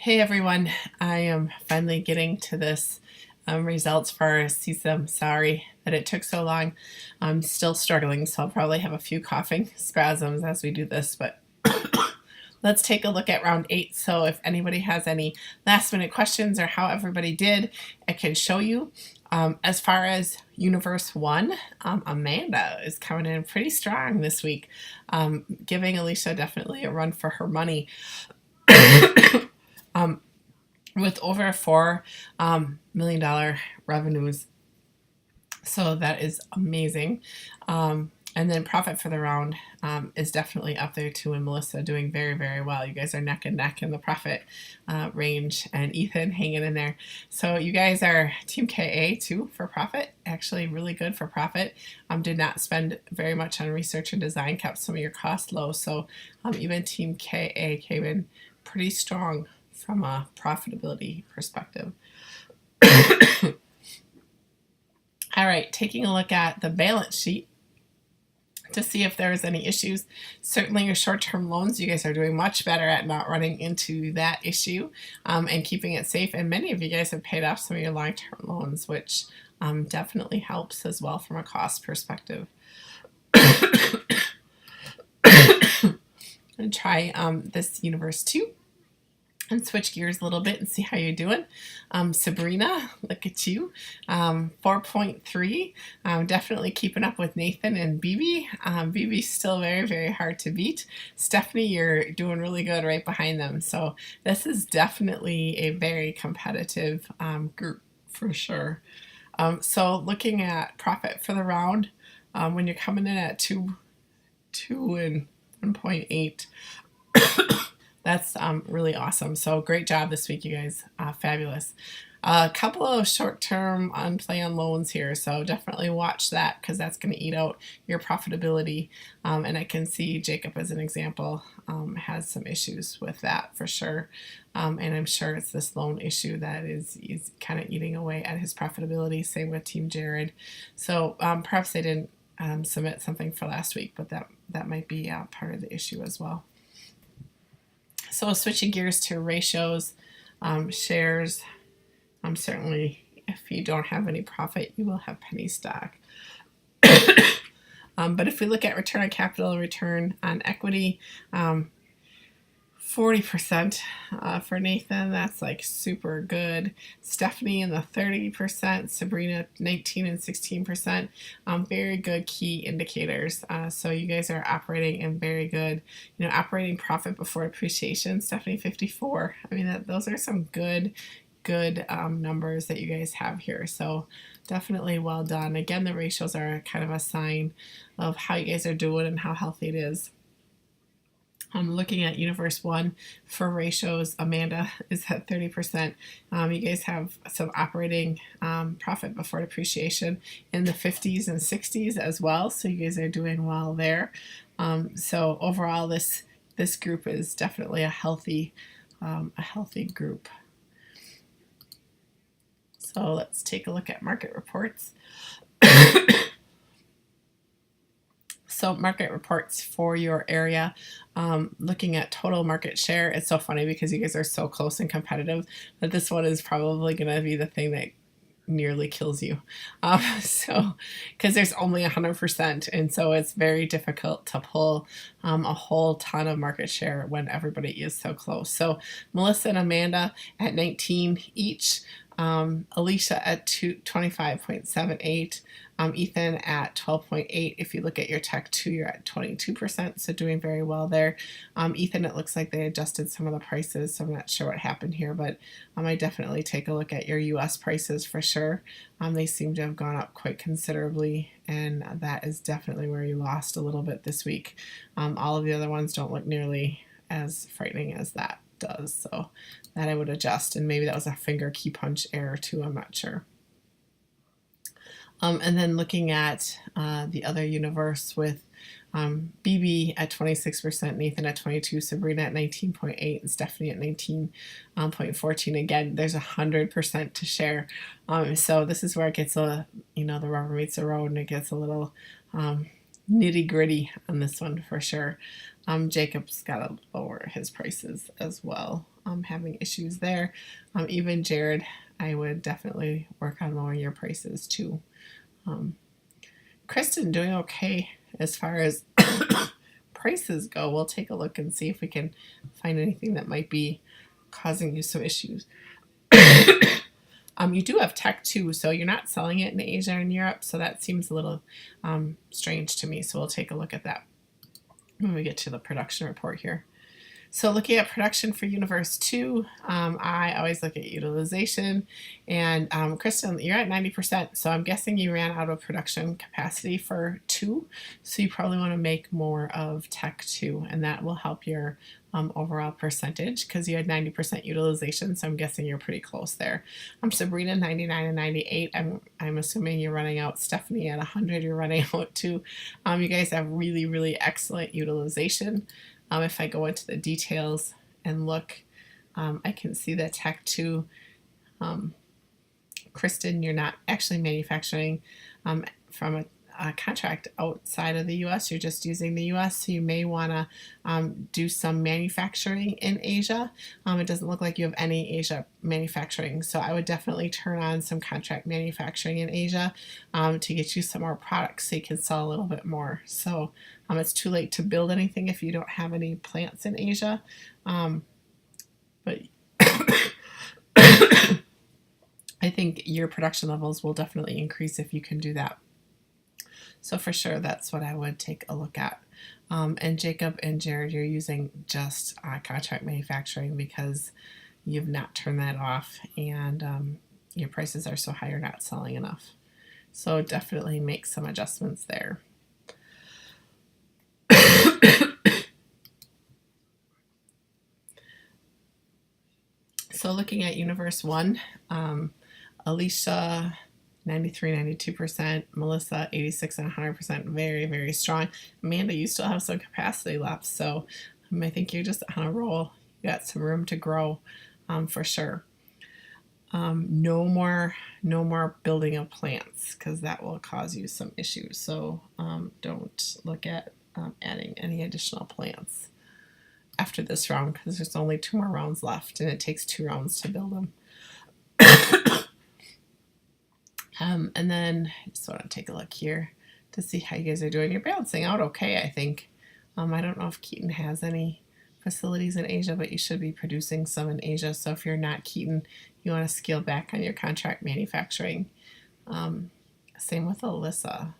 Hey everyone, I am finally getting to this results for our CSUM. Sorry that it took so long. I'm still struggling, so I'll probably have a few coughing spasms as we do this, but let's take a look at round 8. So if anybody has any last minute questions or how everybody did, I can show you. As far as Universe 1, Amanda is coming in pretty strong this week, giving Alicia definitely a run for her money. um, with over $4 million revenues. So that is amazing. And then profit for the round is definitely up there too, and Melissa doing very, very well. You guys are neck and neck in the profit range, and Ethan hanging in there. So you guys are Team KA too for profit, actually really good for profit. Did not spend very much on research and design, kept some of your costs low. So even Team KA came in pretty strong from a profitability perspective. All right, taking a look at the balance sheet to see if there's any issues. Certainly your short-term loans, you guys are doing much better at not running into that issue and keeping it safe. And many of you guys have paid off some of your long-term loans, which definitely helps as well from a cost perspective. And try this Universe 2 and switch gears a little bit and see how you're doing. Sabrina, look at you. 4.3, definitely keeping up with Nathan and BB. BB's still very, very hard to beat. Stephanie, you're doing really good right behind them. So this is definitely a very competitive group for sure. So looking at profit for the round, when you're coming in at 2 and 1.8, that's really awesome. So great job this week, you guys. Fabulous. A couple of short-term unplanned loans here, so definitely watch that because that's going to eat out your profitability. And I can see Jacob as an example has some issues with that for sure. And I'm sure it's this loan issue that is kind of eating away at his profitability. Same with Team Jared. So perhaps they didn't submit something for last week, but that might be part of the issue as well. So switching gears to ratios, shares, certainly if you don't have any profit, you will have penny stock. But if we look at return on capital, return on equity, 40% for Nathan, that's like super good. Stephanie in the 30%, Sabrina 19 and 16%, very good key indicators. So you guys are operating in very good, operating profit before depreciation. Stephanie 54. I mean, those are some good numbers that you guys have here. So definitely well done. Again, the ratios are kind of a sign of how you guys are doing and how healthy it is. I'm looking at Universe 1 for ratios. Amanda is at 30%. You guys have some operating profit before depreciation in the 50s and 60s as well. So you guys are doing well there. So overall, this group is definitely a healthy group. So let's take a look at market reports. So market reports for your area, looking at total market share. It's so funny because you guys are so close and competitive that this one is probably going to be the thing that nearly kills you. So because there's only 100%, and so it's very difficult to pull a whole ton of market share when everybody is so close. So Melissa and Amanda at 19 each. Alicia at 25.78, Ethan at 12.8. If you look at your Tech 2, you're at 22%, so doing very well there. Ethan, it looks like they adjusted some of the prices, so I'm not sure what happened here, but I definitely take a look at your US prices for sure. They seem to have gone up quite considerably, and that is definitely where you lost a little bit this week. All of the other ones don't look nearly as frightening as that does, so that I would adjust, and maybe that was a finger key punch error too, I'm not sure. And then looking at the other universe with BB at 26%, Nathan at 22%, Sabrina at 19.8%, and Stephanie at 19.14%. Again, there's 100% to share. So this is where it gets the rubber meets the road, and it gets a little nitty gritty on this one for sure. Jacob's got to lower his prices as well. Having issues there. Even Jared, I would definitely work on lowering your prices too. Kristen doing okay as far as prices go. We'll take a look and see if we can find anything that might be causing you some issues. You do have tech too, so you're not selling it in Asia and Europe, so that seems a little strange to me. So we'll take a look at that when we get to the production report here. So looking at production for Universe 2, I always look at utilization. And Kristen, you're at 90%, so I'm guessing you ran out of production capacity for 2. So you probably want to make more of Tech 2, and that will help your overall percentage because you had 90% utilization, so I'm guessing you're pretty close there. Sabrina, 99 and 98. I'm assuming you're running out. Stephanie, at 100, you're running out too. You guys have really, really excellent utilization. If I go into the details and look, I can see that Tech 2, Kristen, you're not actually manufacturing from a contract outside of the U.S. You're just using the U.S., so you may want to do some manufacturing in Asia. It doesn't look like you have any Asia manufacturing, so I would definitely turn on some contract manufacturing in Asia to get you some more products so you can sell a little bit more. So it's too late to build anything if you don't have any plants in Asia. But I think your production levels will definitely increase if you can do that. So for sure, that's what I would take a look at. And Jacob and Jared, you're using just contract manufacturing because you've not turned that off, and your prices are so high you're not selling enough. So definitely make some adjustments there. So looking at Universe 1, Alicia, 93, 92%, Melissa, 86 and 100%, very, very strong. Amanda, you still have some capacity left, so I think you're just on a roll. You got some room to grow for sure. No more building of plants because that will cause you some issues. So don't look at adding any additional plants after this round because there's only 2 more rounds left and it takes 2 rounds to build them. And then I just want to take a look here to see how you guys are doing. You're balancing out okay, I think. I don't know if Keaton has any facilities in Asia, but you should be producing some in Asia. So if you're not Keaton, you want to scale back on your contract manufacturing. Same with Alyssa.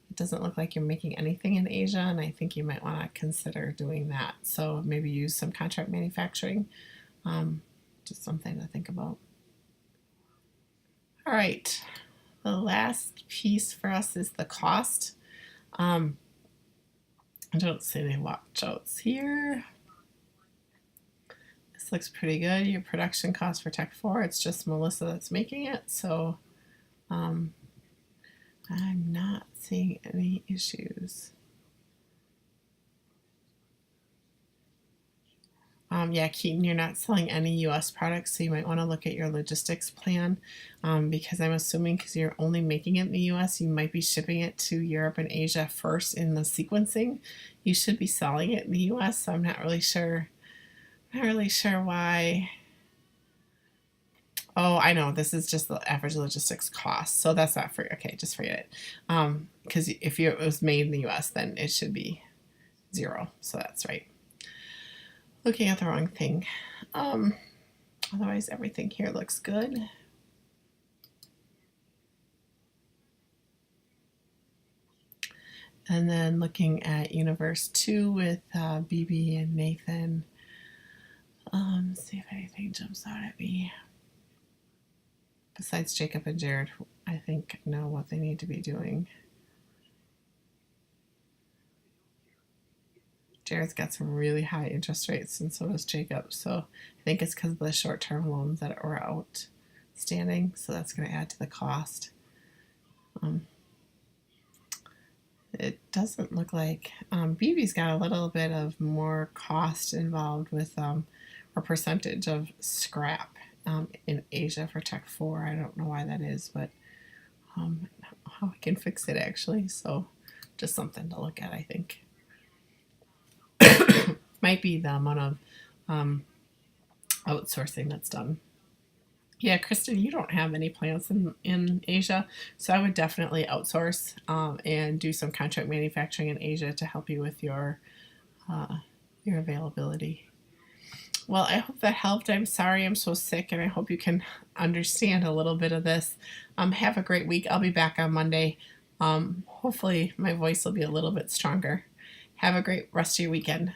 It doesn't look like you're making anything in Asia, and I think you might want to consider doing that. So maybe use some contract manufacturing. Just something to think about. All right. The last piece for us is the cost. I don't see any watch-outs here. This looks pretty good. Your production cost for Tech 4, it's just Melissa that's making it, so I'm not seeing any issues. Yeah, Keaton, you're not selling any U.S. products, so you might want to look at your logistics plan because I'm assuming because you're only making it in the U.S., you might be shipping it to Europe and Asia first in the sequencing. You should be selling it in the U.S., so I'm not really sure. Why. Oh, I know. This is just the average logistics cost, so that's not free. Okay, just forget it. Because if it was made in the U.S., then it should be 0. So that's right. Looking at the wrong thing. Otherwise, everything here looks good. And then looking at Universe 2 with BB and Nathan. See if anything jumps out at me. Besides Jacob and Jared, I think know what they need to be doing. Jared's got some really high interest rates, and so does Jacob. So I think it's because of the short-term loans that are outstanding. So that's going to add to the cost. It doesn't look like BB's got a little bit of more cost involved with a percentage of scrap in Asia for Tech 4. I don't know why that is, but how I can fix it actually. So just something to look at, I think. Might be the amount of outsourcing that's done. Yeah, Kristen, you don't have any plants in Asia, so I would definitely outsource and do some contract manufacturing in Asia to help you with your availability. Well, I hope that helped. I'm sorry I'm so sick, and I hope you can understand a little bit of this. Have a great week. I'll be back on Monday. Hopefully, my voice will be a little bit stronger. Have a great rest of your weekend.